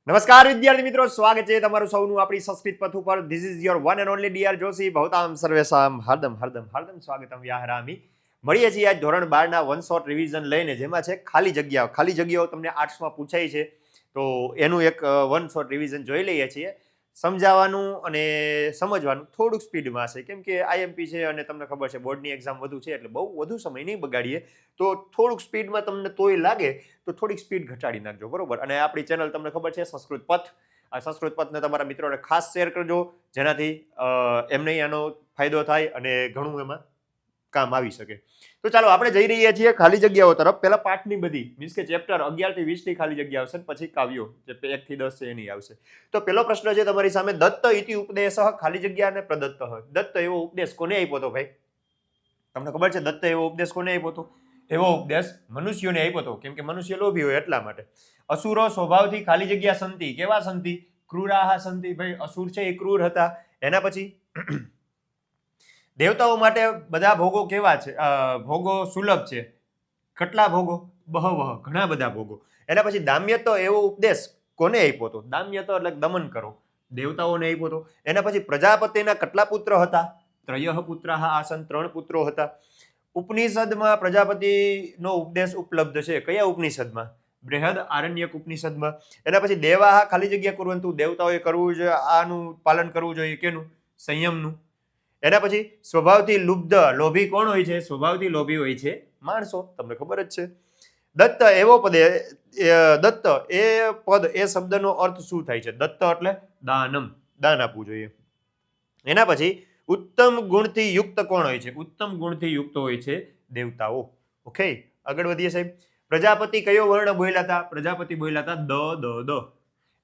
નમસ્કાર વિદ્યાર્થી મિત્રો, સ્વાગત છે તમારું સૌનું આપણી સંસ્કૃત પથ ઉપર. This is your one and only DR Joshi. ભવતામ સર્વેશામ હાર્દમ હાર્દમ હાર્દમ સ્વાગતમ વ્યાહરામી. મળીએ છીએ આજ ધોરણ 12 ના વન શોટ રિવિઝન લઈને, જેમાં છે ખાલી જગ્યાઓ. ખાલી જગ્યાઓ તમને આર્ટ્સમાં પૂછાય છે, તો એનું એક વન શોટ રિવિઝન જોઈ લઈએ છીએ. સમજાવવાનું અને સમજવાનું થોડુંક સ્પીડમાં હશે, કેમ કે આઈએમપી છે અને તમને ખબર છે બોર્ડની એક્ઝામ વધુ છે, એટલે બહુ વધુ સમય નહીં બગાડીએ. તો થોડુંક સ્પીડમાં તમને તોય લાગે તો થોડીક સ્પીડ ઘટાડી નાખજો, બરોબર. અને આપણી ચેનલ તમને ખબર છે સંસ્કૃત પથ. આ સંસ્કૃત પથને તમારા મિત્રોને ખાસ શેર કરજો, જેનાથી એમને આનો ફાયદો થાય અને ઘણું એમાં કામ આવી શકે. તો ચાલો આપણે જઈ રહ્યા છીએ ખાલી જગ્યાઓ તરફ. પહેલા પાઠની બધી મીન્સ કે ચેપ્ટર 11 થી 20 ની ખાલી જગ્યા આવશે, પછી કાવ્યો જે 1 થી 10 છે એની આવશે. તો પહેલો પ્રશ્ન છે તમારી સામે, દત્ત ઇતિ ઉપદેશ ખાલી જગ્યા અને પ્રદત્ત. દત્ત એવો ઉપદેશ કોને આપ્યો હતો ભાઈ? તમને ખબર છે દત્ત એવો ઉપદેશ કોને આપ્યો હતો? એવો ઉપદેશ મનુષ્યોને આપ્યો હતો, કેમ કે મનુષ્ય લોભી હોય એટલા માટે. અસુરો સ્વભાવથી ખાલી જગ્યા સંતિ. કેવા સંતિ? ક્રૂરાહ સંતિ. ભાઈ અસુર છે એ ક્રૂર હતા. એના પછી દેવતાઓ માટે બધા ભોગો કેવા છે? ભોગો સુલભ છે. કેટલા ભોગો? બહવહ, ઘણા બધા ભોગો. એના પછી દામ્યતો એવો ઉપદેશ કોને આપ્યો હતો? દામ્યતો એટલે દમન કરો, દેવતાઓને આપ્યો હતો. એના પછી પ્રજાપતિના કેટલા પુત્ર હતા? ત્રયઃ પુત્રાહ આસન, 3 પુત્રો હતા. ઉપનિષદમાં પ્રજાપતિનો ઉપદેશ ઉપલબ્ધ છે. કયા ઉપનિષદમાં? બૃહદ આરણ્યક ઉપનિષદમાં. એના પછી દેવાહ ખાલી જગ્યા કુર્વંતુ. દેવતાઓએ કરવું જોઈએ, આનું પાલન કરવું જોઈએ. કેનું? સંયમનું. એના પછી સ્વભાવથી લુબ્ધ, લોભી કોણ હોય છે? સ્વભાવથી લોભી હોય છે માણસો, તમને ખબર જ છે. દત્ત એવો પદ, દત્ત એ પદ, એ શબ્દનો અર્થ શું થાય છે? દત્ત એટલે દાનમ, દાન આપવું જોઈએ. એના પછી ઉત્તમ ગુણથી યુક્ત કોણ હોય છે? ઉત્તમ ગુણથી યુક્ત હોય છે દેવતાઓ. ઓકે, આગળ વધીએ સાહેબ. પ્રજાપતિ કયો વર્ણ બોલ્યા હતા? પ્રજાપતિ બોલ્યા હતા દ.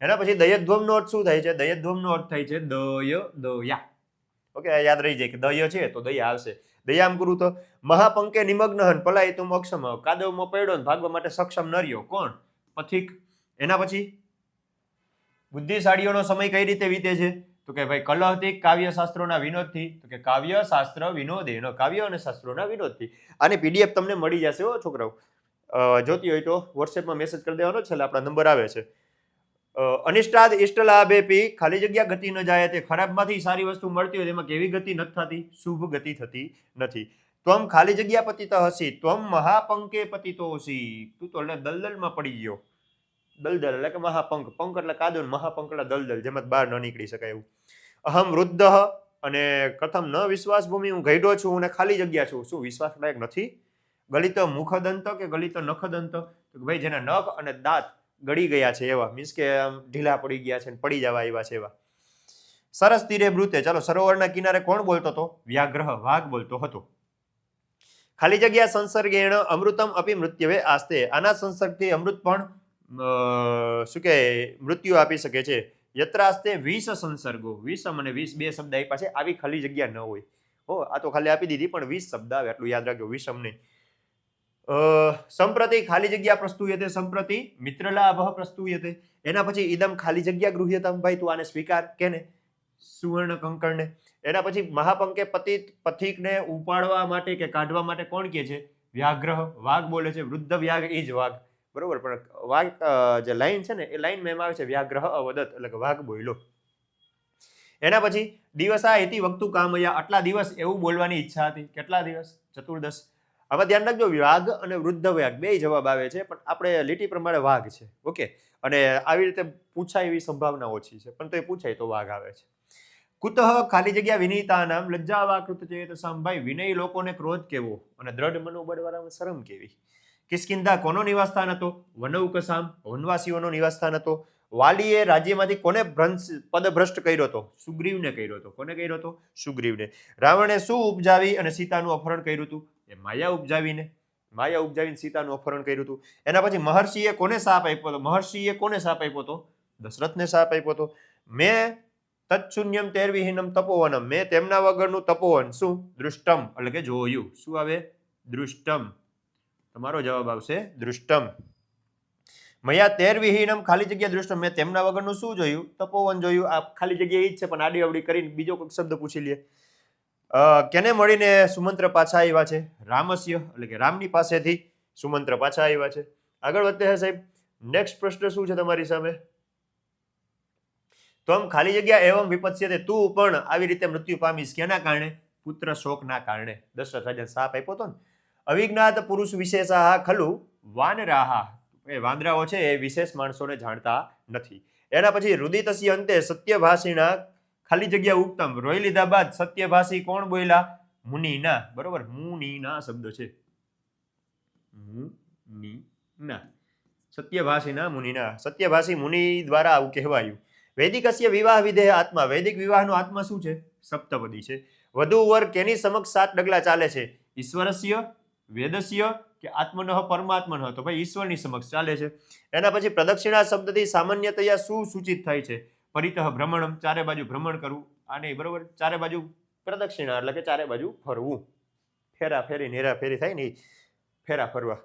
એના પછી દયધ્વમનો અર્થ શું થાય છે? દયધ્વમનો અર્થ થાય છે દય, દયા. ઓકે, યાદ રહી જાય કે દય છે તો દયા આવશે. દયામ ગુરુ તો મહાપંકે નિમગ્ન પલાય તું અક્ષમ. કાદવમાં પડ્યો ને ભાગવા માટે સક્ષમ ન રહ્યો. કોણ? પથિક. એના પછી બુદ્ધિશાળીઓનો સમય કઈ રીતે વીતે છે? તો કે ભાઈ કલહથી, કાવ્ય શાસ્ત્રોના વિનોદથી. તો કે કાવ્ય શાસ્ત્ર વિનોદેનો, કાવ્ય અને શાસ્ત્રોના વિનોદથી. આની પીડીએફ તમને મળી જશે હો છોકરાઓ. જોતી હોય તો વોટ્સએપમાં મેસેજ કરી દેવાનો, છેલ્લે આપણા નંબર આવે છે. અનિષ્ટાદ ઇષ્ટ લાભેપી ખાલી જગ્યા ગતિ ન જાય. તે ખરાબમાંથી સારી વસ્તુ મળતી હોય તેમાં કેવી ગતિ નથી થતી? શુભ ગતિ થતી નથી. ત્વમ ખાલી જગ્યા પતિત હસી, ત્વમ મહાપંકે પતિતો હસી. તું તો એટલે દલદલમાં પડી ગયો. દલદલ એટલે કે મહાપંક, પંક એટલે કાદવ, મહાપંક એટલે દલદલ, જેમાં બહાર ન નીકળી શકાય એવું. અહમ વૃદ્ધ અને કથમ ન વિશ્વાસ ભૂમિ. હું ગઈડો છું અને ખાલી જગ્યા છું. શું વિશ્વાસ લાયક નથી? ગલિત મુખદંત કે ગલિત નખદંત? ભાઈ જેના નખ અને દાંત ગળી ગયા છે એવા, મીન્સ કે આમ ઢીલા પડી ગયા છે, પડી જવા એવા છે એવા. સરસ તીરે બ્રુતે. ચાલો, સરોવરના કિનારે કોણ બોલતો હતો? વ્યાઘ્ર, વાઘ બોલતો હતો. ખાલી જગ્યા સંસર્ગેણ અમૃતમ અપી મૃત્યવે આસ્તે. આના સંસર્ગથી અમૃત પણ શું કે મૃત્યુ આપી શકે છે. યત્રાસ્તે 20 સંસર્ગો. 20 અને 20 બે શબ્દ આપ્યા છે. આવી ખાલી જગ્યા ન હોય. આ તો ખાલી આપી દીધી, પણ 20 શબ્દ આવે એટલું યાદ રાખજો. 20 નહીં. સંપ્રતિ ખાલી જગ્યા પ્રસ્તુયતે. સંપ્રતિ મિત્રલાભ પ્રસ્તુયતે. એના પછી ઇદમ ખાલી જગ્યા ગૃહ્યતમ. ભાઈ તું આને સ્વીકાર. કેને? સુવર્ણ કંકણને. એના પછી મહાપંકે પથિકને ઉપાડવા માટે કે કાઢવા માટે કોણ કે છે? વ્યાઘ્ર, વાઘ બોલે છે. વૃદ્ધ વ્યાઘ એ જ વાઘ, બરોબર. પણ વાઘ જે લાઈન છે ને એ લાઈનમાં એમ આવે છે વ્યાઘ્ર અવદત, એટલે કે વાઘ બોલ્યો. એના પછી દિવસા એથી વક્તુ કામયા. આટલા દિવસ એવું બોલવાની ઈચ્છા હતી. કેટલા દિવસ? ચતુર્દશ. આમાં ધ્યાન રાખજો, વાઘ અને વૃદ્ધ વાઘ બે જવાબ આવે છે, પણ આપણે લીટી પ્રમાણે વાઘ છે. ઓકે, અને આવી રીતે પૂછાય એવી સંભાવના ઓછી છે, પણ તો એ પૂછાય તો વાઘ આવે છે. કુતઃ ખાલી જગ્યા વિનીતા નામ લજ્જાવાકૃત ચેતસામ. ભાઈ વિનય લોકોને ક્રોધ કેવો અને દ્રઢ મનોબળ વાળામાં શરમ કેવી. કિષ્કિંધા કોનો નિવાસસ્થાન હતો? વનૌકસામ, વનવાસીઓનો નિવાસસ્થાન હતો. વાલીએ રાજ્યમાંથી કોને પદભ્રષ્ટ કર્યો હતો? સુગ્રીવને કર્યો હતો. કોને કર્યો હતો? સુગ્રીવને. રાવણે શું ઉપજાવી અને સીતાનું અપહરણ કર્યું હતું? એ માયા ઉપજાવીને સીતાનું અપહરણ કર્યું હતું. એના પછી મહર્ષિએ કોને શાપ આપ્યો હતો? મહર્ષિએ કોને શાપ આપ્યો હતો? દશરથને શાપ આપ્યો હતો. મેં તત્શૂન્યમ તૈર્વિહીનમ તપોવનમ. મેં તેમના વગરનું તપોવન શું? દૃષ્ટમ એટલે કે જોયું. શું આવે? દૃષ્ટમ. તમારો જવાબ આવશે દૃષ્ટમ. મયા તૈર્વિહીનમ ખાલી જગ્યા દૃષ્ટમ. મેં તેમના વગરનું શું જોયું? તપોવન જોયું. આ ખાલી જગ્યા એ જ છે, પણ આડી અવડી કરીને બીજો કોઈ શબ્દ પૂછી લે. કેને મળીને સુમંત્ર પાછા આવ્યા છે? રામસ્ય એટલે કે રામની પાસેથી સુમંત્ર પાછા આવ્યા છે. આગળ વધતે હે સાહેબ. નેક્સ્ટ પ્રશ્ન શું છે તમારી સામે? ત્વમ ખાલી જગ્યા એવમ વિપત્સ્યતે, તું પણ આવી રીતે મૃત્યુ પામીશ. કેના કારણે? પુત્ર શોકના કારણે. દશરથ રાજાને શાપ આપ્યો હતો ને. અવિજ્ઞાત પુરુષ વિશેષાહ ખલુ વાનરાહ, એ વાંદરાઓ છે એ વિશેષ માણસોને જાણતા નથી. એના પછી રુદિતસ્ય અંતે સત્યભાષીના ખાલી જગ્યા ઉત્તમ, રોઈ લીધા બાદ સત્યભાષી કોણ બોલ્યા? મુનિના. બરોબર, મુનિના શબ્દ છે, મુનિના, સત્યભાષીના મુનિના, સત્યભાષી મુનિ દ્વારા આવું કહેવાયું. વૈદિકસ્ય વિવાહ વિધેય આત્મા, વૈદિક વિવાહનો આત્મા શું છે? સપ્તપદી છે. વધુ વર કેની સમક્ષ 7 ડગલા ચાલે છે? ઈશ્વરસ્ય, વેદસ્ય કે આત્મનઃ પરમાત્મનઃ, તો ભાઈ ઈશ્વરની સમક્ષ ચાલે છે. એના પછી પ્રદક્ષિણા શબ્દથી સામાન્યતયા શું સૂચિત થાય છે? પરિતઃ ભ્રમણમ, ચારે બાજુ ભ્રમણ કરવું. આને બરોબર, ચારે બાજુ પ્રદક્ષિણા એટલે કે ચારે બાજુ ફરવું, ફેરા ફેરી નેરા ફેરી થાય ને, ફેરા ફરવા.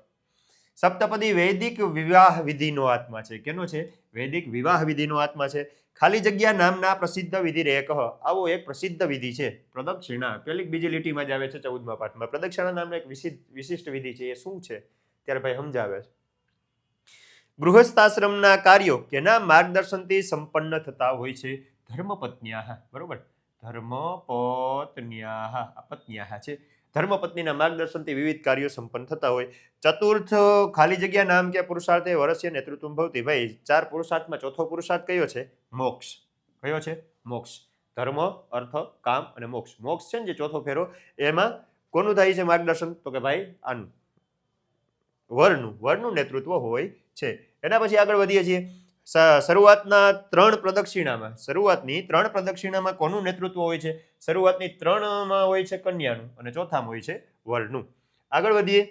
સપ્તપદી વૈદિક વિવાહ વિધિનો આત્મા છે. કેનો છે? વૈદિક વિવાહ વિધિનો આત્મા છે. ખાલી જગ્યા નામના પ્રસિદ્ધ વિધિ રે કહ, આવો એક પ્રસિદ્ધ વિધિ છે પ્રદક્ષિણા. પેલી બીજી લીટીમાં જ આવે છે 14મા પાઠમાં. પ્રદક્ષિણા નામનો એક વિશિષ્ટ વિધિ છે. એ શું છે ત્યારે ભાઈ સમજાવે છે. ગૃહસ્થાશ્રમના કાર્યો કેના માર્ગદર્શનથી સંપન્ન થતા હોય છે? ધર્મપત્ન્યાહ. બરોબર, ધર્મપત્ન્યાહ, પત્ન્યાહ છે. ધર્મપત્નીના માર્ગદર્શનથી વિવિધ કાર્યો સંપન્ન થતા હોય. ચતુર્થ ખાલી જગ્યા નામ કે પુરુષાર્થે વરસ્ય નેતૃત્વ ભવતી. ભાઈ 4 પુરુષાર્થમાં ચોથો પુરુષાર્થ કયો છે? મોક્ષ. કયો છે? મોક્ષ. ધર્મ, અર્થ, કામ અને મોક્ષ. મોક્ષ છે ને જે ચોથો ફેરો, એમાં કોનું થાય છે માર્ગદર્શન? તો કે ભાઈ આનું વરનું નેતૃત્વ હોય છે. એના પછી આગળ વધીએ છીએ. શરૂઆતની 3 પ્રદક્ષિણામાં કોનું નેતૃત્વ હોય છે? શરૂઆતની 3માં હોય છે કન્યાનું અને ચોથામાં હોય છે વરનું. આગળ વધીએ.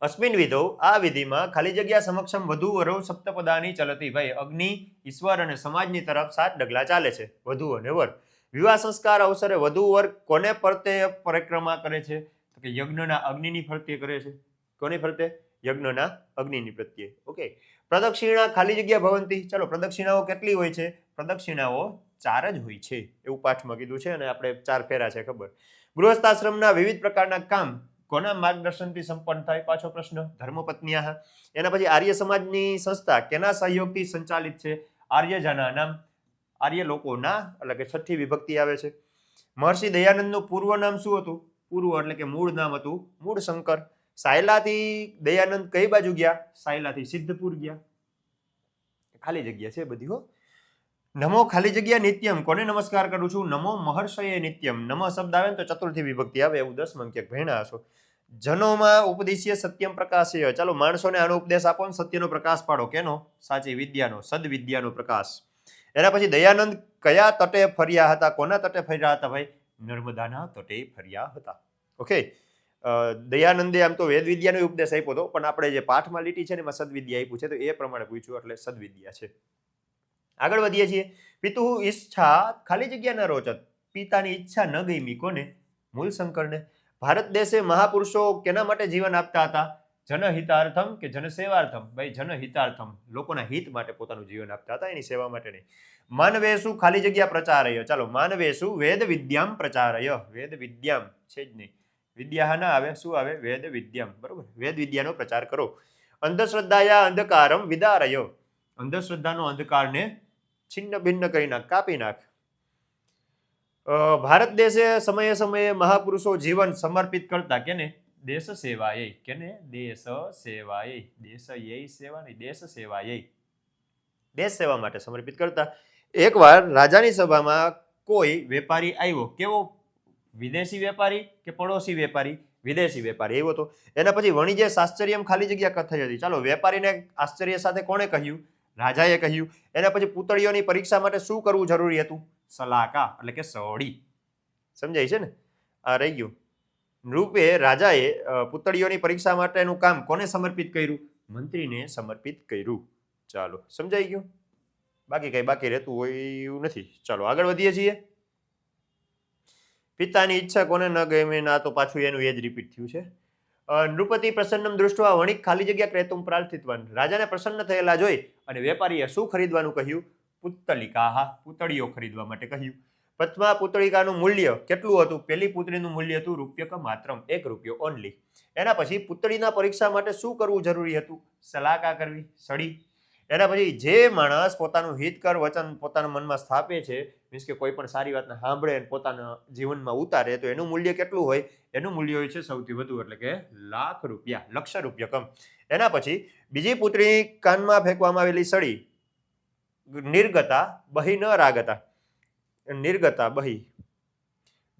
અસ્મિન વિધો, આ વિધિમાં ખાલી જગ્યા સમક્ષમ વધુ વરો સપ્તપદાની ચલતી. ભાઈ અગ્નિ, ઈશ્વર અને સમાજની તરફ 7 ડગલા ચાલે છે, વધુ અને વર. વિવાહ સંસ્કાર અવસરે વધુ વર કોને ફરતે પરિક્રમા કરે છે? તો કે યજ્ઞના અગ્નિની ફરતે કરે છે. કોની ફરતે? યજ્ઞના અગ્નિની પ્રત્યે. ઓકે. પ્રદક્ષિણા ખાલી જગ્યા ભવંતી. ચલો, પ્રદક્ષિણાઓ કેટલી હોય છે? પ્રદક્ષિણાઓ 4 જ હોય છે, એવું પાઠમાં કીધું છે અને આપણે 4 ફેરા છે ખબર. ગૃહસ્થાશ્રમના વિવિધ પ્રકારના કામ કોના માર્ગદર્શનથી સંપન્ન થાય? પાછો પ્રશ્ન. ધર્મપત્ન્યાહ. એના પછી આર્ય સમાજની સંસ્થા કેના સહયોગથી સંચાલિત છે? આર્યજના નામ, આર્ય લોકોના, એટલે કે 6ઠ્ઠી વિભક્તિ આવે છે. મહર્ષિ દયાનંદનું પૂર્વ નામ શું હતું? પૂર્વ એટલે કે મૂળ નામ હતું મૂળ શંકર. સાયલાથી દયાનંદ કઈ બાજુ ગયા? સાયલાથી સિદ્ધપુર ગયા. ખાલી જગ્યા છે બધી હો. નમો ખાલી જગ્યા નિત્યમ, કોને નમસ્કાર કરું છું? નમો મહર્ષયે નિત્યમ. નમ શબ્દ આવે ને તો ચતુર્થી વિભક્તિ આવે, એવું 10માં ક્યાંક ભણ્યા હશો. જનોમાં ઉપદેશ્ય સત્યમ પ્રકાશય. ચાલો, માણસોને આનો ઉપદેશ આપો ને સત્યનો પ્રકાશ પાડો. કેનો? સાચી વિદ્યાનો, સદવિદ્યાનો પ્રકાશ. એના પછી દયાનંદ કયા તટે ફર્યા હતા? કોના તટે ફર્યા હતા ભાઈ? નર્મદાના તટે ફર્યા હતા. ઓકે. દયાનંદે આમ તો વેદ વિદ્યાનો ઉપદેશ આપ્યો હતો, પણ આપણે જે પાઠમાં લીટી છે ને એમાં સદવિદ્યા આપ્યું છે, તો એ પ્રમાણે પૂછ્યું એટલે સદવિદ્યા છે. આગળ વધીએ છીએ. પિતુ ઈચ્છા ખાલી જગ્યા ન રોચત. પિતાની ઈચ્છા ન ગમી. કોને? મૂળ શંકરને. ભારત દેશે મહાપુરુષો કેના માટે જીવન આપતા હતા? જનહિતાર્થમ કે જનસેવાર્થમ? ભાઈ જનહિતાર્થમ, લોકોના હિત માટે પોતાનું જીવન આપતા હતા, એની સેવા માટે નહીં. માનવેશુ ખાલી જગ્યા પ્રચારય. ચાલો, માનવેશુ વેદ વિદ્યામ પ્રચારય. વેદ વિદ્યામ છે જ નહીં, વિદ્યા ના આવે, શું આવે? વેદ વિદ્યામ. બરોબર, વેદ વિદ્યાનો પ્રચાર કરો. અંધશ્રદ્ધાયા અંધકારમ વિદારય. અંધશ્રદ્ધાનો અંધકારને છિન્ન ભિન્ન કરી નાખ, કાપી નાખ. ભારત દેશે સમયે સમયે મહાપુરુષો જીવન સમર્પિત કરતા. કેને? દેશ સેવાય. કેને? દેશ સેવાય. દેશય સેવા નહીં, દેશ સેવાય. દેશ સેવા માટે સમર્પિત કરતા. એકવાર રાજાની સભામાં કોઈ વેપારી આવ્યો. કેવો? વિદેશી વેપારી કે પડોશી વેપારી? વિદેશી વેપારી આવ્યો હતો. એના પછી વણિજે શાસ્ત્રીયમ ખાલી જગ્યા કથાઈ હતી. ચાલો, વેપારીને આશ્ચર્ય સાથે કોણે કહ્યું? રાજાએ કહ્યું. એના પછી પુતળીઓની પરીક્ષા માટે શું કરવું જરૂરી હતું? સલાકા એટલે કે સળી. સમજાય છે ને? આ રહી ગયું. નૃપે રાજાએ પુતળીઓની પરીક્ષા માટેનું કામ કોને સમર્પિત કર્યું? મંત્રીને સમર્પિત કર્યું. ચાલો, સમજાઈ ગયું? બાકી કઈ બાકી રહેતું હોય એવું નથી. ચાલો, આગળ વધીએ છીએ. પિતાની ઈચ્છા કોને ન ગમી? ના, તો પાછું એનું એ જ રિપીટ થયું છે. નૃપતિ પ્રસન્નમ દૃષ્ટવા વણિક ખાલી જગ્યા ક્રેતુમ પ્રાર્થિતવાન. રાજાને પ્રસન્ન થયેલા જોઈ અને વેપારીએ શું ખરીદવાનું કહ્યું? પુત્તલિકા, પુતળીઓ ખરીદવા માટે કહ્યું. પ્રથમા પુતળિકાનું મૂલ્ય કેટલું હતું? પહેલી પુતળીનું મૂલ્ય હતું રૂપ્યક માત્રમ, 1 રૂપિયો ઓનલી. એના પછી પુતળીના પરીક્ષા માટે શું કરવું જરૂરી હતું? સલાકા કરવી, સળી. એના પછી જે માણસ પોતાનું હિતકર વચન પોતાના મનમાં સ્થાપે છે, મીન્સ કે કોઈ પણ સારી વાતને સાંભળે અને પોતાના જીવનમાં ઉતારે, તો એનું મૂલ્ય કેટલું હોય? એનું મૂલ્ય હોય છે સૌથી વધુ, એટલે કે ₹1,00,000, ₹1,00,000 કમ. એના પછી બીજી પુત્રી કાનમાં ફેંકવામાં આવેલી સળી, નિર્ગતા બહી ન રાગતા, નિર્ગતા બહી,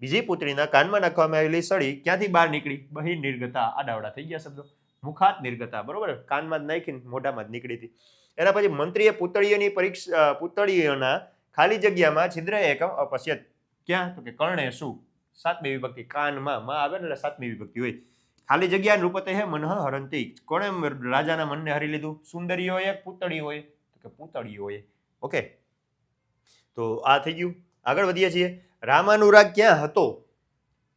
બીજી પુત્રીના કાનમાં નાખવામાં આવેલી સળી ક્યાંથી બહાર નીકળી? બહી નિર્ગતા, આડાવડા થઈ ગયા શબ્દો. મુખાત નિર્ગતા, બરોબર, કાનમાં જ નાખીને મોઢામાં જ નીકળી હતી. એના પછી મંત્રીએ પુતળીઓના ખાલી જગ્યામાં છિદ્ર એકમ અપશ્યત, ક્યાં? તો કે કર્ણે શું? 7મી વિભક્તિ, કાનમાં માં આવે ને એટલે 7મી વિભક્તિ હોય. ખાલી જગ્યા નૃપતે હે મનઃ હરંતી, કોણે રાજાના મનને હરી લીધું? સુંદરીઓએ, પુતળીઓએ? તો કે પુતળીઓએ. ઓકે, તો આ થઈ ગયું. આગળ વધીએ છીએ. રામાનુરાગ ક્યાં હતો?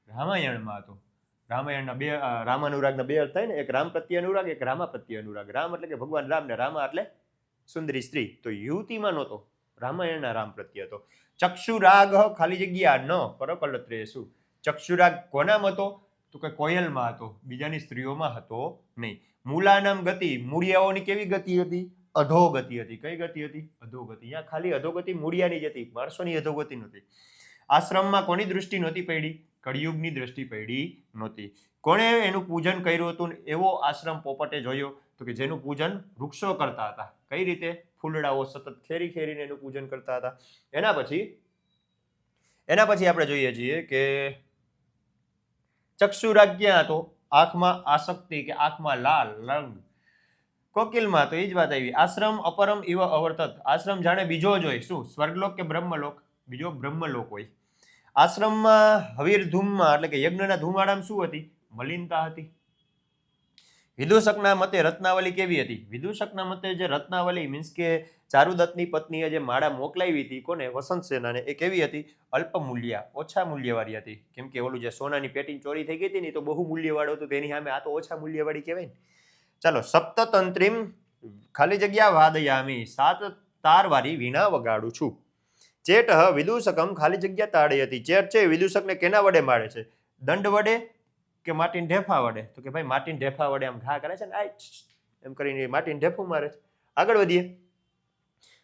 રામાયણમાં હતો. રામાનુરાગના બે અર્થ થાય ને, એક રામ પ્રત્યે અનુરાગ, એક રામા પ્રત્યે અનુરાગ. રામ એટલે કે ભગવાન રામ, ને રામા એટલે સુંદરી સ્ત્રી. તો યુવતીમાં નહોતો, રામાયણના રામ પ્રત્યે હતો. ચક્ષુરાગ ખાલી જગ્યા ન પરકલત્રે શું? ચક્ષુરાગ કોનામાં હતો? તો કે કોયલમાં હતો, બીજાની સ્ત્રીઓમાં હતો નહીં. મૂલાનામ ગતિ, મૂળિયાઓની કેવી ગતિ હતી? અધોગતિ હતી. કઈ ગતિ હતી? અધોગતિ. અહીંયા ખાલી અધોગતિ મૂળિયાની જ હતી, માણસોની અધોગતિ નહોતી. આશ્રમમાં કોની દૃષ્ટિ નહોતી પડી? કળિયુગની દ્રષ્ટિ પડી નહોતી. કોણે એનું પૂજન કર્યું હતું? એવો આશ્રમ પોપટે જોયો, તો કે જેનું પૂજન વૃક્ષો કરતા હતા. કઈ રીતે? ફૂલડાઓ સતત ખેરીને એનું પૂજન કરતા હતા. એના પછી આપણે જોઈએ છીએ કે ચક્ષુરાગ ક્યાં હતો? આંખમાં આસક્તિ કે આંખમાં લાલ રંગ. કોકિલમાં તો એ જ વાત આવી. આશ્રમ અપરમ ઇવ અવર્તત, આશ્રમ જાણે બીજો જ હોય. શું? સ્વર્ગલોક કે બ્રહ્મલોક? બીજો બ્રહ્મલોક હોય. આશ્રમમાં હવીર ધૂમમાં એટલે કે યજ્ઞના ધુમાડામાં શું હતી? મલિનતા હતી. વિદૂષકના મતે રત્નાવલી કેવી હતી? વિદૂષકના મતે જે રત્નાવલી મીન્સ કે ચારુદત્તની પત્નીએ જે માળા મોકલાવી હતી, કોને? વસંત સેનાને, એ કેવી હતી? અલ્પ મૂલ્યા, ઓછા મૂલ્યવાળી હતી. કેમ કે ઓલું જે સોનાની પેટી ચોરી થઈ ગઈ હતી ને, તો બહુ મૂલ્યવાળું હતું, તેની સામે આ તો ઓછા મૂલ્યવાળી કહેવાય ને. ચાલો, સપ્તતંત્રીમ ખાલી જગ્યા વાદયામી, 7 તારવાળી વીણા વગાડું છું. ચેટ વિદૂષકમ ખાલી જગ્યા તાળી હતી. ચેટ છે વિદૂષકને કેના વડે મારે છે? દંડ વડે કે માટીન ઢેફા વડે? તો કે ભાઈ માટીન ઢેફા વડે આમ ઘા કરે છે ને, એમ કરીને માટીન ઢેફું મારે છે. આગળ વધીએ.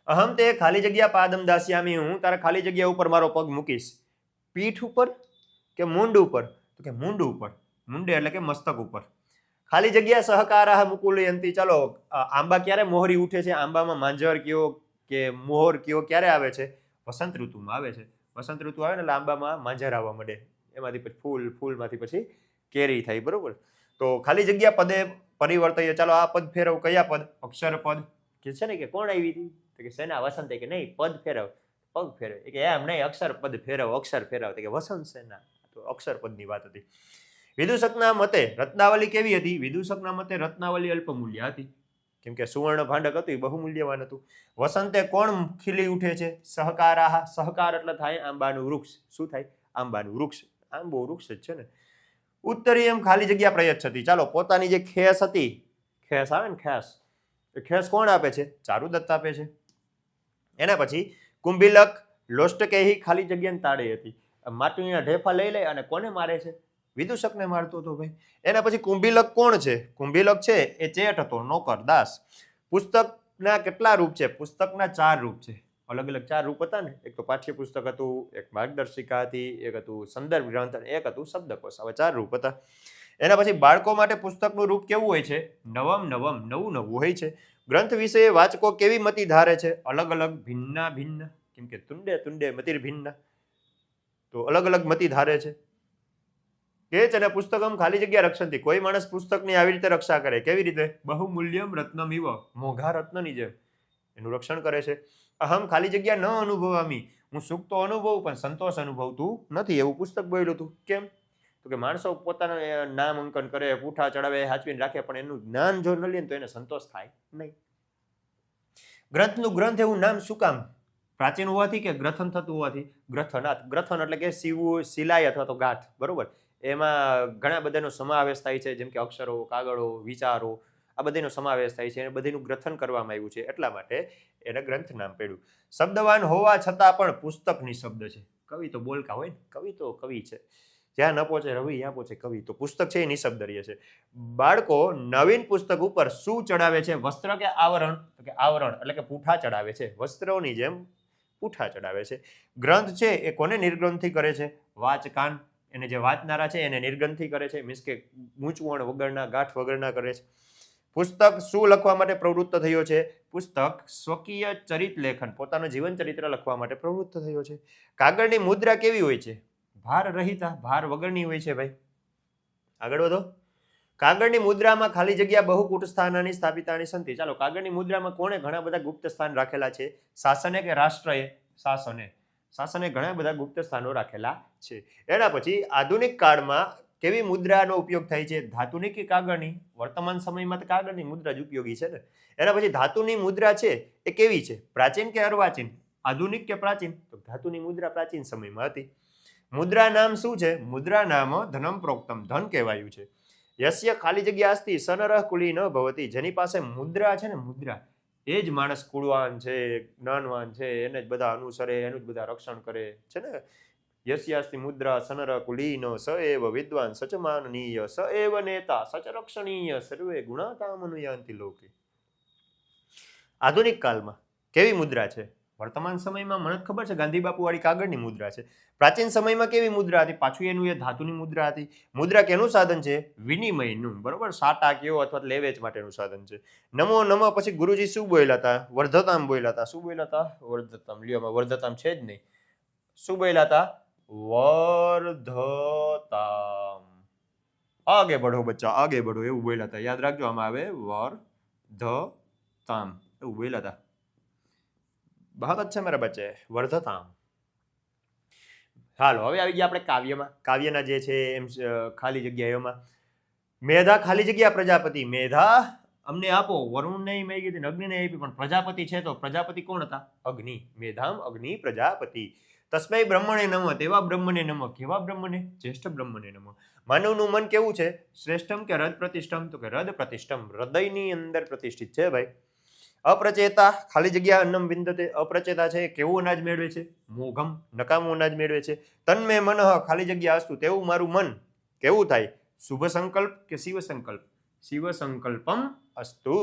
અહમ તે ખાલી જગ્યા પાદમ દાસ્યામી, હું તારા ખાલી જગ્યા ઉપર મારો પગ મૂકીશ. પીઠ ઉપર કે મૂંડ ઉપર? તો કે મૂંડ ઉપર. મૂંડે એટલે કે મસ્તક ઉપર. ખાલી જગ્યા સહકારાહ મુકુલયંતી, ચાલો આંબા ક્યારે મોહરી ઉઠે છે? આંબામાં માંજર કયો કે મોહર કયો ક્યારે આવે છે? વસંત ઋતુમાં આવે છે. વસંત ઋતુ આવે ને એટલે આંબામાં માંજર આવવા માંડે, એમાંથી પછી ફૂલમાંથી પછી કેરી થાય, બરોબર. તો ખાલી જગ્યા પદે પરિવર્તય, ચાલો આ પદ ફેરવ. કયા પદ? અક્ષર પદ. કે છે ને કે કોણ આવી હતી? તો કે સેના વસંત. કે નહીં, પદ ફેરવ, પગ ફેરવ. કે એમ નહીં, અક્ષર પદ ફેરવ, અક્ષર ફેરવ. કે વસંત સેના. તો અક્ષર પદની વાત હતી. વિદૂષકના મતે રત્નાવલી કેવી હતી? વિદૂષકના મતે રત્નાવલી અલ્પમૂલ્ય હતી. કેમ કે સુવર્ણ ભાંડક હતું, એ બહુમૂલ્યવાન હતું. વસંતે કોણ ખીલી ઉઠે છે? સહકારાહ. સહકાર એટલે થાય આંબાનું વૃક્ષ. શું થાય? આંબાનું વૃક્ષ. આંબો વૃક્ષ જ છે ને. ઉત્તરીયમ ખાલી જગ્યા પ્રયચ્છતી, ચાલો પોતાની જે ખેસ હતી, ખેસ આવે ને ખેસ, એ ખેસ કોણ આપે છે? ચારુદત્ત આપે છે. એના પછી કુંભિલક લોષ્ટકેહી ખાલી જગ્યાને તાળે હતી. માટીના ઢેફા લઈ લે અને કોને મારે છે? વિદૂષકને મારતો હતો ભાઈ. એના પછી કુંભિલક કોણ છે? કુંભિલક છે એ ચેટ હતો, નોકર, દાસ. પુસ્તકના કેટલા રૂપ છે? પુસ્તકના 4 રૂપ છે. અલગ અલગ 4 રૂપ હતા ને. એક તો પાઠ્યપુસ્તક હતું, એક માર્ગદર્શિકા હતી, એક હતું સંદર્ભ ગ્રંથ, એક હતું શબ્દકોશ. હવે 4 રૂપ હતા. એના પછી બાળકો માટે પુસ્તકનું રૂપ કેવું હોય છે? નવું હોય છે. ગ્રંથ વિશે વાચકો કેવી મતિ ધારે છે? અલગ અલગ, ભિન્ના ભિન્ન. કેમ કે તુંડે મતિર ભિન્ન, તો અલગ અલગ મતિ ધારે છે. કે છે ને પુસ્તકમ ખાલી જગ્યા રક્ષણથી, કોઈ માણસ પુસ્તકની આવી રીતે રક્ષા કરે. કેવી રીતે? બહુમૂલ્યમ રત્નમિવ, મોઘા રત્નની જેમ એનું રક્ષણ કરે છે. અહમ ખાલી જગ્યા ન અનુભવામી, હું સુખ તો અનુભવું પણ સંતોષ અનુભવતું નથી. એવું પુસ્તક બોલ્યું હતું. કેમ? તો કે માણસો પોતાના નામ અંકન કરે, પૂઠા ચડાવે, હાચવીને રાખે, પણ એનું જ્ઞાન જો ન લે તો એને સંતોષ થાય નહીં. ગ્રંથનું ગ્રંથ એવું નામ શું કામ? પ્રાચીન હોવાથી કે ગ્રથન થતું હોવાથી? ગ્રથનાથ. ગ્રથન એટલે કે સીવું, સિલાઈ અથવા તો ગાંઠ, બરોબર. એમાં ઘણા બધાનો સમાવેશ થાય છે, જેમ કે અક્ષરો, કાગળો, વિચારો, આ બધાનો સમાવેશ થાય છે. એને બધીનું ગ્રથન કરવામાં આવ્યું છે, એટલા માટે એને ગ્રંથ નામ પડ્યું. શબ્દવાન હોવા છતાં પણ પુસ્તક નિશબ્દ છે. કવિ તો બોલકા હોય ને, કવિ તો કવિ છે. જ્યાં ન પહોંચે રવિ ત્યાં પહોંચે કવિ. તો પુસ્તક છે એ નિશબ્દ રહે છે. બાળકો નવીન પુસ્તક ઉપર શું ચડાવે છે? વસ્ત્ર કે આવરણ? તો કે આવરણ એટલે કે પૂઠા ચડાવે છે. વસ્ત્રોની જેમ પૂઠા ચડાવે છે. ગ્રંથ છે એ કોને નિર્ગ્રંથિ કરે છે? વાચકાન, એને જે વાંચનારા છે એને નિર્ગ્રંથિ કરે છે, મીન્સ કે ગૂંચવણ વગરના, ગાંઠ વગરના કરે છે. પુસ્તક શું લખવા માટે પ્રવૃત્ત થયો છે? પુસ્તક સ્વકીય ચરિત લેખન, પોતાનું જીવન ચરિત્ર લખવા માટે પ્રવૃત્ત થયો છે. કાગળની મુદ્રા કેવી હોય છે? ભાર રહિતા, ભાર વગરની હોય છે ભાઈ. આગળ વધો. કાગળની મુદ્રામાં ખાલી જગ્યા બહુ ગુપ્ત સ્થાનાની સ્થાપિતાની સંતિ. ચાલો, કાગળની મુદ્રામાં કોણે ઘણા બધા ગુપ્ત સ્થાન રાખેલા છે? શાસને કે રાષ્ટ્રએ? શાસને ઘણા બધા ગુપ્ત સ્થાનો રાખેલા છે. એના પછી આધુનિક કાળમાં કેવી મુદ્રાનો ઉપયોગ થાય છે? ધાતુની કે કાગળની? વર્તમાન સમયમાં તો કાગળની મુદ્રા જ ઉપયોગી છે ને. એના પછી ધાતુની મુદ્રા છે એ કેવી છે? પ્રાચીન કે અર્વાચીન? આધુનિક કે પ્રાચીન? તો ધાતુની મુદ્રા પ્રાચીન સમયમાં હતી. મુદ્રા નામ શું છે? મુદ્રા નામ ધનમ પ્રોક્તમ, ધન કહેવાયું છે. યસ્ય ખાલી જગ્યા અસ્તિ સનરહ કુલી ન ભવતી. જેની પાસે મુદ્રા છે ને, મુદ્રા, એ જ માણસ કુળવાન છે, જ્ઞાનવાન છે, એને જ બધા અનુસરે, એનું જ બધા રક્ષણ કરે છે ને. યસ્યાસ્તિ મુદ્રા સનર કુલીનો સ એવ વિદ્વાન સચ માનનીય સ એવ નેતા સચ રક્ષણીય સર્વે ગુણાતામનુયાંતિ લોકે. આધુનિક કાળમાં કેવી મુદ્રા છે? વર્તમાન સમયમાં મને ખબર છે ગાંધી બાપુ વાળી કાગળની મુદ્રા છે. પ્રાચીન સમયમાં કેવી મુદ્રા હતી? પાછું એનું એ ધાતુની મુદ્રા હતી. મુદ્રા કેનું સાધન છે? વિનિમયનું, બરોબર. સાટા કેવો અથવા લેવેચ માટેનું સાધન છે. નમો નમ પછી ગુરુજી શું બોલ્યા હતા? વર્ધતામ બોલ્યા હતા. શું બોલ્યા હતા? વર્ધતામ. લ્યોમાં વર્ધતામ છે જ નહીં. શું બોલ્યા હતા? વર્ધતામ. આગે બઢો બચ્ચા, આગે બઢો, એવું બોલ્યા હતા. યાદ રાખજો, આમાં આવે વર્ધતામ, એવું બોલ્યા હતા. બહુ અચ્છા મેરા બચ્ચે, વર્ધતામ. હાલો, હવે આવી ગયા આપણે કાવ્યમાં. કાવ્યના જે છે એમ ખાલી જગ્યાઓમાં મેધા ખાલી જગ્યા પ્રજાપતિ. મેધા અમને આપો. વરુણ નહીં મેં કીધી, અગ્નિ નહીં આપી, પણ પ્રજાપતિ છે તો પ્રજાપતિ કોણ હતા? અગ્નિ. મેધામ અગ્નિ પ્રજાપતિ. તસ્મૈ બ્રહ્મણે નમઃ, તેવા બ્રહ્મને નમઃ. કેવા બ્રહ્મને? જ્યેષ્ઠ બ્રહ્મને નમઃ. માનવનું મન કેવું છે? શ્રેષ્ઠમ કે રદ પ્રતિષ્ઠમ? તો કે રદ પ્રતિષ્ઠમ, હૃદયની અંદર પ્રતિષ્ઠિત છે ભાઈ. અપ્રચેતા ખાલી જગ્યા અન્નમ વિંદતે. અપ્રચેતા છે કેવું અનાજ મેળવે છે? મોઘમ, નકામું અનાજ મેળવે છે. તન્મે મનઃ ખાલી જગ્યા અસ્તુ, તેવું મારું મન કેવું થાય? શુભ સંકલ્પ કે શિવ સંકલ્પ? શિવ સંકલ્પમ અસ્તુ.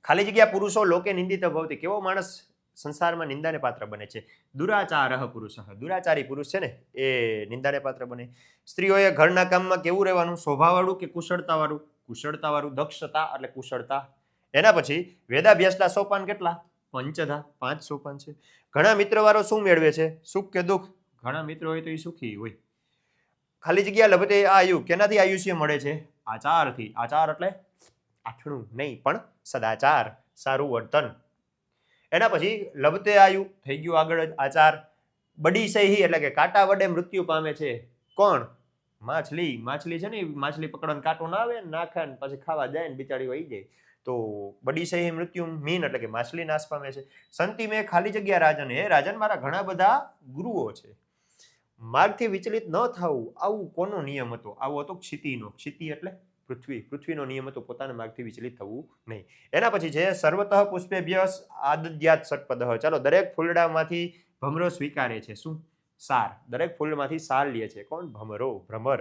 ખાલી જગ્યા પુરુષો લોકે નિંદિત ભવતી. કેવો માણસ સંસારમાં નિંદાને પાત્ર બને છે? દુરાચારઃ પુરુષ. દુરાચારી પુરુષ છે ને એ નિંદાને પાત્ર બને. સ્ત્રીઓએ ઘરના કામમાં કેવું રહેવાનું? શોભાવાળું કે કુશળતાવાળું? કુશળતાવાળું. દક્ષતા એટલે કુશળતા. એના પછી વેદાભ્યાસના સોપાન કેટલા? પંચધા, 5 સોપાન છે. ઘણા મિત્રવાળો શું મેળવે છે? સુખ કે દુઃખ? ઘણા મિત્રો હોય તો એ સુખી હોય. ખાલી જગ્યા લભતે આયુ. કેનાથી આયુષ્ય મળે છે? આચારથી. આચાર એટલે આઠણું નહીં, પણ સદાચાર, સારું વર્તન. એના પછી લભતે આયુ થઈ ગયું આગળ જ આચાર. બડી સહી એટલે કે કાંટા વડે મૃત્યુ પામે છે. કોણ? માછલી. માછલી છે ને, માછલી પકડવાનું કાંટો ના આવે, નાખે ને પછી ખાવા જાય ને બિચારી વહી જાય. તો બડી સહી મૃત્યુ મીન એટલે કે માછલી નાશ પામે છે. સંતિ મેં ખાલી જગ્યા રાજન. હે રાજન, મારા ઘણા બધા ગુરુઓ છે. માર્ગથી વિચલિત ન થવું, આવું કોનો નિયમ હતો? આવો હતો ક્ષિતિનો. ક્ષિતિ એટલે પૃથ્વી. પૃથ્વીનો નિયમ હતો પોતાના માર્ગથી વિચલિત થવું નહીં. એના પછી છે સર્વતઃ પુષ્પેભ્ય આદદ્યાત ષટપદઃ. ચાલો, દરેક ફૂલડામાંથી ભમરો સ્વીકારે છે. શું? સાર. દરેક ફૂલમાંથી સાર લે છે. કોણ? ભમરો, ભ્રમર.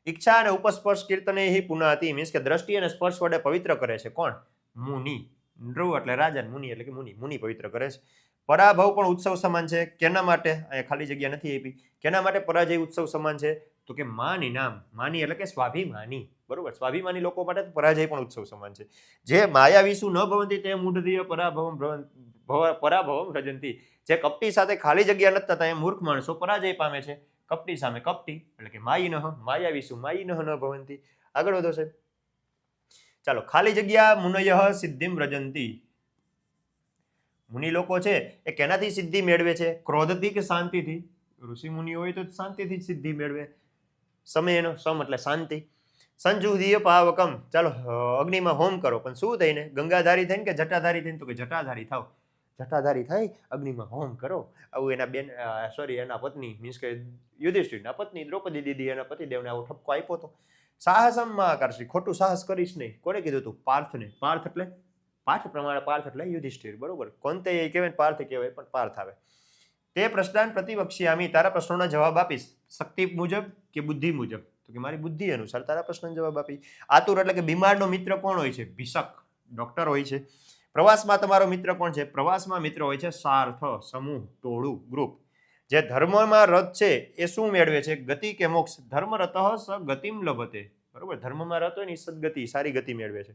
ઈચ્છા અને ઉપસ્પર્શ કીર્તને હિ પુનાતિ, મીન્સ કે દ્રષ્ટિ અને સ્પર્શ વડે પવિત્ર કરે છે. કોણ? મુનિ. નૃ એટલે રાજન, મુનિ એટલે કે મુનિ. મુનિ પવિત્ર કરે છે. પરાભવ પણ ઉત્સવ સમાન છે. કેના માટે? અહીંયા ખાલી જગ્યા નથી આપી. કેના માટે પરાજય ઉત્સવ સમાન છે? તો કે માની નામ. માની એટલે કે સ્વાભિમાની, બરોબર. સ્વાભિમાની લોકો માટે પરાજય પણ ઉત્સવ સમાન છે. જે માયાવીસુ ન ભવંતી તે મૂઢધિય પરાભવમ ભજંતી. જે કપટી સાથે ખાલી જગ્યા નથી થતા એ મૂર્ખ માણસો પરાજય પામે છે. કપટી સામે કપટી એટલે કે માયિનઃ. માયાવીસુ માયિનઃ ન ભવંતી. આગળ વધો છે. ચાલો, ખાલી જગ્યા મુનયઃ સિદ્ધિમ વ્રજંતી. મુનિ લોકો છે એ કેનાથી સિદ્ધિ મેળવે છે? ક્રોધથી કે શાંતિથી? ઋષિ મુનિ હોય તો શાંતિથી જ સિદ્ધિ મેળવે. સમયનો સમ એટલે શાંતિ. સંજુધીય પાવકમ. ચાલો, અગ્નિમાં હોમ કરો, પણ શું થઈને? ગંગાધારી થઈને કે જટાધારી થઈને? તો કે જટાધારી થાવ. જટાધારી થઈ અગ્નિમાં હોમ કરો. આવું એના એના પત્ની મીન્સ કે યુધિષ્ઠિરના પત્ની દ્રૌપદી દીદી એના પતિદેવને આવો ઠપકો આપ્યો હતો. સાહસમ માં કરશી. ખોટું સાહસ કરીશ નહીં. કોને કીધું તું? પાર્થને. પાર્થ એટલે પાઠ પ્રમાણે પાર્થ એટલે યુધિષ્ઠિર, બરોબર. કોણ તે કહેવાય? પાર્થ કહેવાય, પણ પાર્થ આવે. તે પ્રશ્નાન પ્રતિવક્ષ્યામિ, તારા પ્રશ્નોના જવાબ આપીશ. શક્તિ મુજબ કે બુદ્ધિ મુજબ? તો કે મારી બુદ્ધિ અનુસાર તારા પ્રશ્નનો જવાબ આપી. આતુર એટલે કે બીમારનો મિત્ર કોણ હોય છે? ભીષક, ડોક્ટર હોય છે. પ્રવાસમાં તમારો મિત્ર કોણ છે? પ્રવાસમાં મિત્ર હોય છે સાર્થ, સમૂહ, ટોળું, ગ્રુપ. જે ધર્મમાં રત છે એ શું મેળવે છે? ગતિ કે મોક્ષ? ધર્મ રતઃ સ ગતિમ લભતે. બરોબર, ધર્મમાં રત હોય ને સદગતિ, સારી ગતિ મેળવે છે.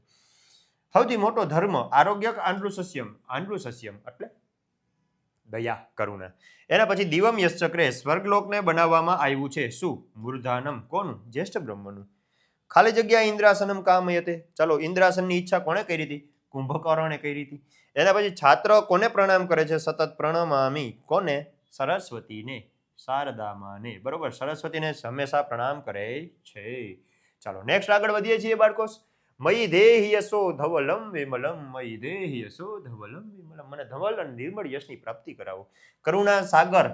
સૌથી મોટો ધર્મ આરોગ્ય આંદ્રુસસ્યમ. આંદ્રુસસ્યમ એટલે દયા, કરુણા. એના પછી દિવમ યશ્ચક્રે, સ્વર્ગલોકને બનાવવામાં આવ્યું છે. શું? મૂર્ધાનમ. કોનું? જ્યેષ્ઠ બ્રહ્મનું. ખાલી જગ્યા ઇન્દ્રાસનમ કામયતે. ચાલો, ઇન્દ્રાસનની ઈચ્છા કોણે કરી હતી? કુંભકર્ણે કરી હતી. એના પછી છાત્ર કોને પ્રણામ કરે છે? સતત પ્રણમામી. કોને? સરસ્વતીને, શારદામાને. બરોબર, સરસ્વતીને હંમેશા પ્રણામ કરે છે. ચાલો નેક્સ્ટ આગળ વધીએ છીએ બાળકો. મયી દેહી યશો ધવલમ વિમલમ. મયી દેહી યશો ધવલમ વિમલમ. મને ધવલ અને નિર્મળ યશની પ્રાપ્તિ કરાવો. કરુણા સાગર,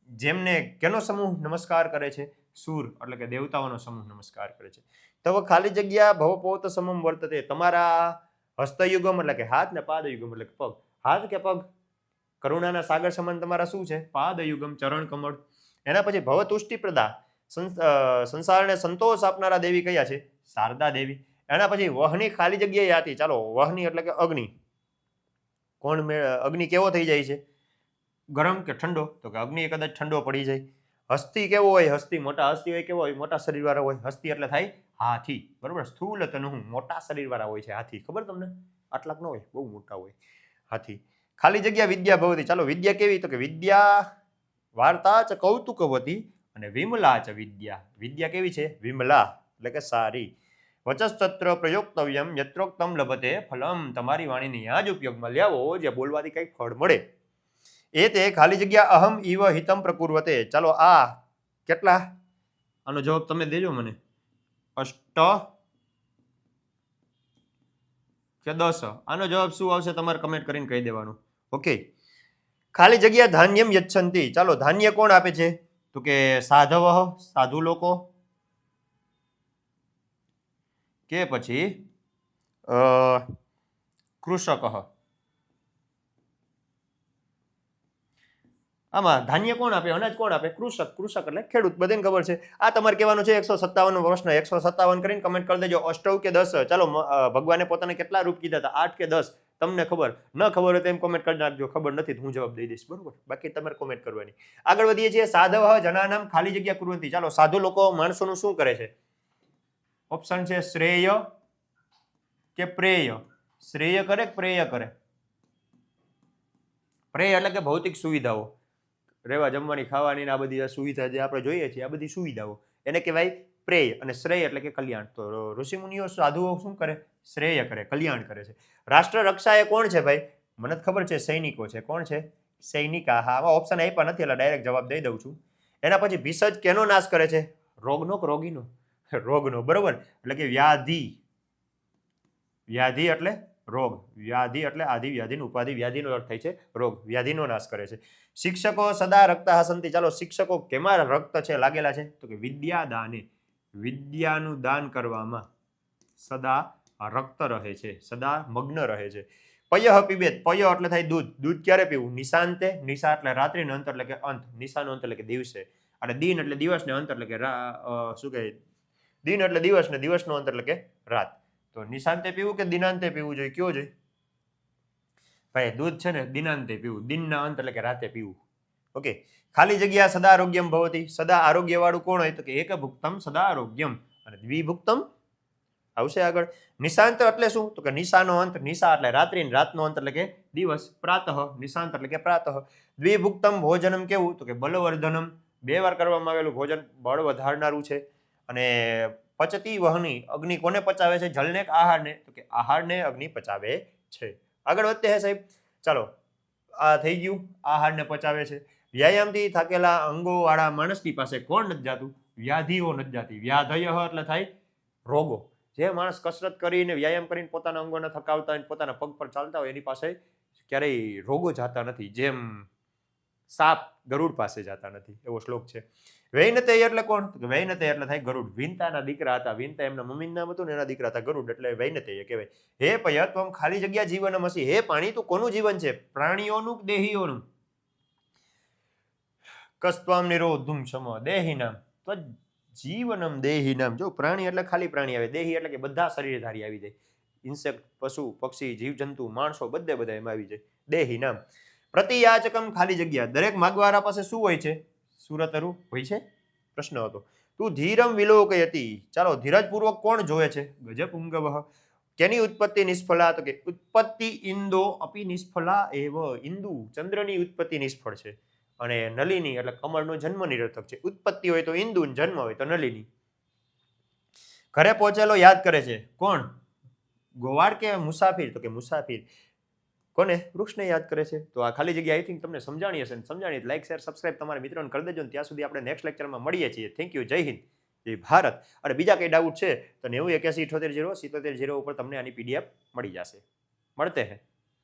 જેમને કેનો સમૂહ નમસ્કાર કરે છે? સૂર એટલે કે દેવતાઓનો સમૂહ નમસ્કાર કરે છે. તવ ખાલી જગ્યા ભવપોત સમમ વર્તતે. તમારા હસ્તયુગમ એટલે કે હાથ ને પાદયુગમ એટલે કે પગ. હાથ કે પગ? કરુણાના સાગર સમાન તમારા શું છે? પાદયુગમ, ચરણ કમળ. એના પછી ભવતુષ્ટિ પ્રદા, સંસારને સંતોષ આપનારા દેવી કયા છે? શારદા દેવી. એના પછી વહની ખાલી જગ્યાએ આતી. ચાલો, વહની એટલે કે અગ્નિ. કોણ અગ્નિ કેવો થઈ જાય છે? ગરમ કે ઠંડો? તો કે અગ્નિ કદાચ ઠંડો પડી જાય. હસ્તી કેવો હોય? હસ્તી મોટા હસ્તી હોય. કેવો હોય? મોટા શરીર વાળા હોય. હસ્તી એટલે થાય હાથી. બરોબર, સ્થૂલ તનહુ, મોટા શરીર વાળા હોય છે હાથી. ખબર તમને? આટલાક ન હોય, બહુ મોટા હોય હાથી. ખાલી જગ્યા વિદ્યા ભવતી. ચાલો, વિદ્યા કેવી? તો કે વિદ્યા વાર્તા ચ કૌતુકવતી અને વિમલા ચ વિદ્યા. વિદ્યા કેવી છે? વિમલા એટલે કે સારી. વચસ્તત્ર પ્રયોક્તવ્યમ યત્રોક્તમ લભતે ફલમ. તમારી વાણીને ત્યાં જ ઉપયોગમાં લેવો જે બોલવાથી કંઈક ફળ મળે. એ તે ખાલી જગ્યા અહમ ઇવ હિતમ પ્રકુર્વતે. ચાલો, આ કેટલા? આનો જવાબ તમે દેજો મને. 8 કે 10? આનો જવાબ શું આવશે તમારે કમેન્ટ કરીને કહી દેવાનું. ઓકે. ખાલી જગ્યા ધાન્યમ યચ્છંતી. ચાલો, ધાન્ય કોણ આપે છે? તો કે સાધવ, સાધુ લોકો, કે પછી કૃષક. આમાં ધાન્ય કોણ આપે? અનાજ કોણ આપે? કૃષક. કૃષક એટલે ખેડૂત, બધાને ખબર છે. આ તમારે કહેવાનું છે 157 પ્રશ્ન. 157 કરીને કમેન્ટ કરી દેજો. 8 કે 10? ચાલો, ભગવાને પોતાને કેટલા રૂપ કીધા હતા? 8 કે 10? તમને ખબર ન ખબર હોય તો એમ કોમેન્ટ કરી નાખજો. ખબર નથી તો હું જવાબ દઈ દઈશ. બરોબર, બાકી તમારે કોમેન્ટ કરવાની. આગળ વધીએ છીએ. સાધવ જનાનામ ખાલી જગ્યા કુર્વંતી. ચાલો, સાધુ લોકો માણસોનું શું કરે છે? ઓપ્શન છે શ્રેય કે પ્રેય. શ્રેય કરે કે પ્રેય કરે? પ્રેય એટલે કે ભૌતિક સુવિધાઓ, રહેવા જમવાની ખાવાની આ બધી સુવિધા જે આપણે જોઈએ છીએ, આ બધી સુવિધાઓ એને કહેવાય પ્રેય. અને શ્રેય એટલે કે કલ્યાણ. તો ઋષિમુનિઓ સાધુઓ શું કરે? શ્રેય કરે, કલ્યાણ કરે છે. રાષ્ટ્ર રક્ષા એ કોણ છે ભાઈ? મને ખબર છે, સૈનિકો છે. કોણ છે? સૈનિકા. હા, આમાં ઓપ્શન આપ્યા નથી એટલે ડાયરેક્ટ જવાબ દઈ દઉં છું. એના પછી ભીષજ કેનો નાશ કરે છે? રોગનો કે રોગીનો? રોગનો. બરોબર, એટલે કે વ્યાધિ. વ્યાધિ એટલે રોગ. વ્યાધિ એટલે આદિ વ્યાધિ ઉપાધિ. વ્યાધિનો અર્થ થાય છે રોગ. વ્યાધિનો નાશ કરે છે. શિક્ષકો સદા રક્ત હસંતી. ચાલો, શિક્ષકો કેમાં રક્ત છે લાગેલા છે? તો કે વિદ્યા દાને. વિદ્યાનું દાન કરવામાં સદા રક્ત રહે છે, સદા મગ્ન રહે છે. પય પીબેત. પય એટલે થાય દૂધ. દૂધ ક્યારે પીવું? નિશાંતે. નિશા એટલે રાત્રિનો અંત એટલે કે અંત. નિશાનો અંત એટલે કે દિવસે. અને દિન એટલે દિવસ ને અંત એટલે કે શું કહે? દિન એટલે દિવસ ને દિવસનો અંત એટલે કે રાત. તો નિશાંતે પીવું કે દિનાંતે પીવું જોઈએ? કયો જોઈએ ભાઈ? દૂધ છે ને દિનાંતે પીવું, દિનના અંત એટલે કે રાતે પીવું. ઓકે. ખાલી જગ્યા સદા આરોગ્યમ ભવતી. સદા આરોગ્ય વાળું કોણ હોય? તો કે એક ભુક્તમ સદા આરોગ્યમ અને દ્વિભુક્તમ આવશે આગળ. નિશાંત એટલે શું? તો કે નિશાનો અંત. નિશા એટલે રાત્રિ, રાતનો અંત એટલે કે દિવસ. પ્રાતઃ. નિશાંત એટલે કે પ્રાતઃ. દ્વિભુક્તમ ભોજનમ કેવું? તો કે બલવર્ધનમ. 2 વાર કરવામાં આવેલું ભોજન બળ વધારનારું છે. અને પચતી વહની. અગ્નિ કોને પચાવે છે? જલને કે આહારને? તો કે આહારને અગ્નિ પચાવે છે. આગળ વધતે હે સાહેબ. ચાલો, આ થઈ ગયું. આહારને પચાવે છે. વ્યાયામથી થાકેલા અંગો વાળા માણસની પાસે કોણ નથી જાતું? વ્યાધિઓ નથી જાતી. વ્યાધય એટલે થાય રોગો. જે માણસ કસરત કરીને વ્યાયામ કરીને પોતાના અંગોને થકાવતા હોય, પોતાના પગ પર ચાલતા હોય, એની પાસે ક્યારેય રોગો જાતા નથી. જેમ સાપ ગરુડ પાસે જાતા નથી. એવો શ્લોક છે. વૈનતે એટલે કોણ? વૈનતે એટલે થાય ગરુડ. વિંતાના દીકરા હતા. વિંતા એમના મમ્મીનું નામ હતું ને એના દીકરા હતા ગરુડ, એટલે વૈનતેય કહેવાય. હે પયત્વમ ખાલી જગ્યા જીવનમસી. હે પાણી, તું કોનું જીવન છે? પ્રાણીઓનું કે દેહીઓનું? કસ્ત્વામ નિરોધુમ સમ દેહિનામ તો જીવનમ દેહિનામ. જો પ્રાણી એટલે ખાલી પ્રાણી આવે, દેહી એટલે કે બધા શરીરધારી આવી જાય. ઇન્સેક્ટ, પશુ, પક્ષી, જીવજંતુ, માણસો બધા એમાં આવી જાય. દેહિનામ. પ્રતિયાચકમ ખાલી જગ્યા. દરેક માગવાળા પાસે શું હોય છે? સુરતરુ હોય છે. પ્રશ્ન હતો. તું ધીરમ વિલોકયતી. ચાલો, ધીરજપૂર્વક કોણ જોવે છે? ગજપ ઉંગવઃ. કેની ઉત્પત્તિ નિષ્ફળા? તો કે ઉત્પત્તિ ઇન્દો અપી નિષ્ફળા એવ. ઇન્દુ ચંદ્રની ઉત્પત્તિ નિષ્ફળ છે અને નલિની એટલે કમળનો જન્મ નિરર્થક છે. ઉત્પત્તિ હોય તો ઇન્દુ, જન્મ હોય તો નલિની. ઘરે પહોંચેલો યાદ કરે છે કોણ? ગોવાળ કે મુસાફિર? તો કે મુસાફિર. કોને? વૃક્ષને યાદ કરે છે. તો આ ખાલી જગ્યા આઈ થિંક તમને સમજાણી હશે. સમજાણી લાઈક શેર સબસ્ક્રાઇબ તમારા મિત્રોને કરી દેજો. ત્યાં સુધી આપણે નેક્સ્ટ લેક્ચરમાં મળીએ છીએ. Thank you. જય હિન્દ, જય ભારત. અને બીજા કઈ ડાઉટ છે તો 9081780770 ઉપર તમને આની PDF મળી જશે. મળતે હે.